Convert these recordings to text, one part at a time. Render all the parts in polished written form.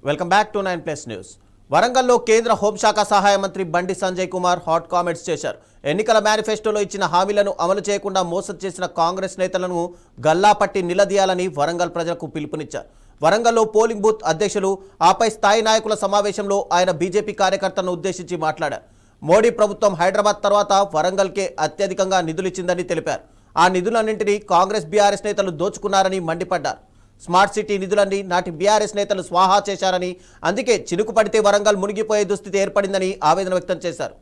Welcome back to 9+ news. వరంగల్లో కేంద్ర హోంశాఖ సహాయ మంత్రి బండి సంజయ్ కుమార్ హాట్ కామెంట్స్ చేశారు. ఎన్నికల మేనిఫెస్టోలో ఇచ్చిన హామీలను అమలు చేయకుండా మోసం చేసిన కాంగ్రెస్ నేతలను గల్లాపట్టి నిలదీయాలని వరంగల్ ప్రజలకు పిలుపునిచ్చారు. వరంగల్లో పోలింగ్ బూత్ అధ్యక్షులు ఆపై స్థాయి నాయకుల సమావేశంలో ఆయన బీజేపీ కార్యకర్తలను ఉద్దేశించి మాట్లాడారు. మోడీ ప్రభుత్వం హైదరాబాద్ తర్వాత వరంగల్కే అత్యధికంగా నిధులిచ్చిందని తెలిపారు. ఆ నిధులన్నింటినీ కాంగ్రెస్ బీఆర్ఎస్ నేతలు దోచుకున్నారని మండిపడ్డారు. స్మార్ట్ సిటీ నిధులన్నీ నాటి బీఆర్ఎస్ నేతలు స్వాహా చేశారని, అందుకే చినుకు పడితే వరంగల్ మునిగిపోయే దుస్థితి ఏర్పడిందని ఆవేదన వ్యక్తం చేశారు.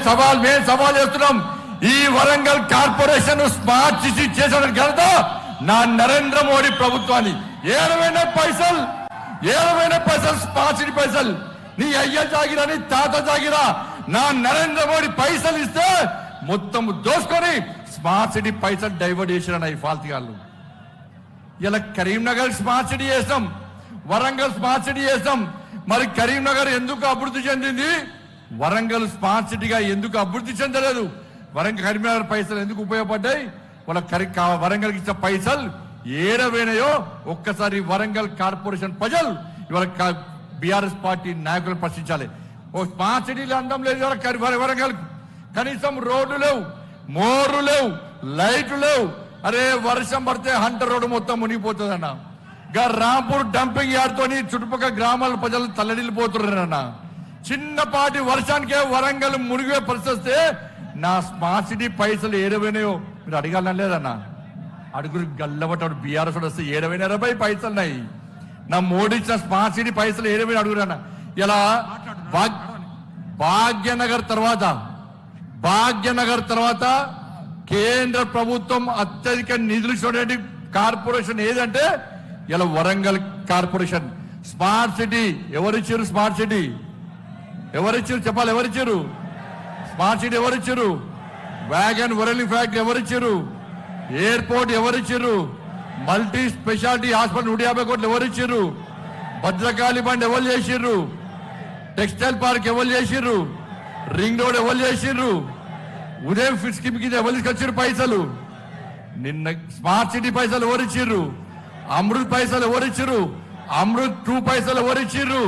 సవాల్ చేస్తున్నాం. ఈ వరంగల్ కార్పొరేషన్ స్మార్ట్ సిటీ చేసిన ఘనత నా నరేంద్ర మోడీ ప్రభుత్వాన్ని. ఏడవైన పైసలు స్మార్ట్ సిటీ పైసలు నీ అయ్య జాగిరా, నీ తాత జాగిరా. నా నరేంద్ర మోడీ పైసలు ఇస్తే మొత్తం దోసుకొని స్మార్ట్ సిటీ పైసలు డైవర్ట్ చేసిన ఈ ఫాల్తిగాళ్ళు. ఇలా కరీంనగర్ స్మార్ట్ సిటీ చేస్తాం, వరంగల్ స్మార్ట్ సిటీ చేస్తాం. మరి కరీంనగర్ ఎందుకు అభివృద్ధి చెందింది? వరంగల్ స్మార్ట్ సిటీగా ఎందుకు అభివృద్ధి చెందలేదు? కరీంనగర్ పైసలు ఎందుకు ఉపయోగపడ్డాయి? వరంగల్కి ఇచ్చిన పైసలు ఏడవేనాయో ఒక్కసారి వరంగల్ కార్పొరేషన్ ప్రజలు ఇవాళ బీఆర్ఎస్ పార్టీ నాయకులు ప్రశ్నించాలి. ఓ స్మార్ట్ సిటీలో అందం లేదు వరంగల్. కనీసం రోడ్లు లేవు, మోర్లు లేవు, లైట్లు లేవు. అరే వర్షం పడితే హంటర్ రోడ్డు మొత్తం మునిగిపోతుందన్న. రాంపూర్ డంపింగ్ యార్డ్తో చుట్టుపక్కల గ్రామాల ప్రజలు తల్లడిల్లిపోతున్నారన్న. చిన్నపాటి వర్షానికే వరంగల్ మునిగే పరిస్థితి. నా స్మార్ట్ సిటీ పైసలు ఏడవైనాయో మీరు అడగాలని లేదన్న. అడుగురు గల్లబట్టాడు బీఆర్ఎస్ వస్తే 70 పైసలున్నాయి. నా మోడీ ఇచ్చిన స్మార్ట్ సిటీ పైసలు ఏడవైనా అడుగురన్న. ఇలా భాగ్యనగర్ తర్వాత కేంద్ర ప్రభుత్వం అత్యధిక నిధులు ఇచ్చినటువంటి కార్పొరేషన్ ఏదంటే ఇలా వరంగల్ కార్పొరేషన్. స్మార్ట్ సిటీ ఎవరిచ్చారు? స్మార్ట్ సిటీ ఎవరిచ్చారు చెప్పాలి? ఎవరిచ్చారు స్మార్ట్ సిటీ? ఎవరిచ్చారు? వ్యాగన్ వరలింగ్ ఫ్యాక్టరీ ఎవరిచ్చారు? ఎయిర్పోర్ట్ ఎవరిచ్చారు? మల్టీ స్పెషాలిటీ హాస్పిటల్ 150 కోట్లు ఎవరిచ్చారు? భద్రకాళి బండ్ ఎవరు చేసిర్రు? టెక్స్టైల్ పార్క్ ఎవరు చేసిర్రు? రింగ్ రోడ్ ఎవరు చేసిర్రు? ఉదయం స్కీమ్ కింద ఎవరు తీసుకొచ్చారు పైసలు? నిన్న స్మార్ట్ సిటీ పైసలు ఎవరిచ్చిర్రు? అమృత్ పైసలు ఎవరిచ్చిర్రు? అమృత్ 2 పైసలు ఎవరిచ్చిర్రు?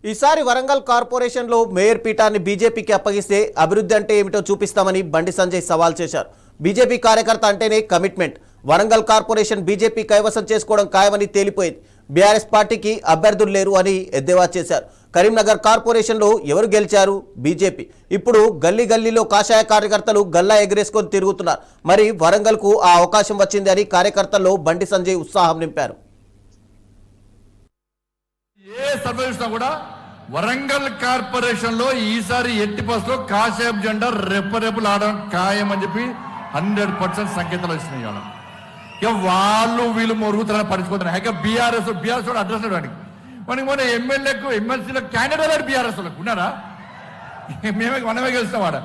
ఈసారి వరంగల్ కార్పొరేషన్లో మేయర్ పీఠాన్ని బీజేపీకి అప్పగిస్తే అభివృద్ధి అంటే ఏమిటో చూపిస్తామని బండి సంజయ్ సవాల్ చేశారు. బీజేపీ కార్యకర్త అంటేనే కమిట్మెంట్. వరంగల్ కార్పొరేషన్ బీజేపీ కైవసం చేసుకోవడం ఖాయమని తేలిపోయింది. బీఆర్ఎస్ పార్టీకి అభ్యర్థులు లేరు అని ఎద్దేవా చేశారు. కరీంనగర్ కార్పొరేషన్లో ఎవరు గెలిచారు? బీజేపీ. ఇప్పుడు గల్లీ గల్లీలో కాషాయ కార్యకర్తలు గల్లా ఎగరేసుకొని తిరుగుతున్నారు. మరి వరంగల్కు ఆ అవకాశం వచ్చింది అని కార్యకర్తల్లో బండి సంజయ్ ఉత్సాహం నింపారు. ఏ సర్వే కూడా వరంగల్ కార్పొరేషన్ లో ఈసారి ఎట్టి బస్సులో కాషాయం జెండా రెప్పరెప్పులు ఆడడం ఖాయం అని చెప్పి 100% సంకేతాలు వచ్చినాయి. ఇక వాళ్ళు వీళ్ళు మొరుగుతారని పరిచుకుంటున్నారు. బీఆర్ఎస్ అడ్రస్ వాడికి మొన్న ఎమ్మెల్యేకు ఎమ్మెల్సీలకు క్యాండిడేట్ బీఆర్ఎస్ వాళ్ళకు ఉన్నారా? మనమే గెలుస్తాం. వాడ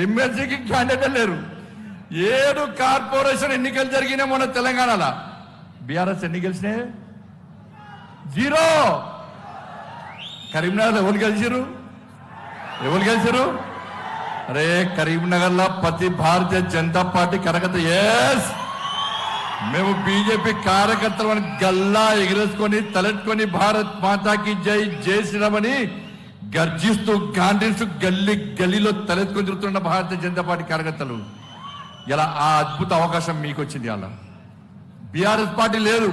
ఎమ్మెల్సీకి క్యాండిడేట్ లేరు. 7 కార్పొరేషన్ ఎన్నికలు జరిగినాయి మొన్న తెలంగాణలో. బీఆర్ఎస్ ఎన్ని గెలిచినాయి? 0. కరీంనగర్ ఎవరు గెలిచారు? అరే కరీంనగర్ లో ప్రతి భారతీయ జనతా పార్టీ కార్యకర్త ఎస్ మేము బీజేపీ కార్యకర్తలను గల్లా ఎగిరేసుకొని తలెట్టుకొని భారత్ మాతాకి జై జై శ్రీరామ్ అని గర్జిస్తూ గాంధీస్తూ గల్లీలో తలెత్తుకొని తిరుగుతున్న భారతీయ జనతా పార్టీ కార్యకర్తలు. ఇలా ఆ అద్భుత అవకాశం మీకు వచ్చింది. అలా బీఆర్ఎస్ పార్టీ లేదు.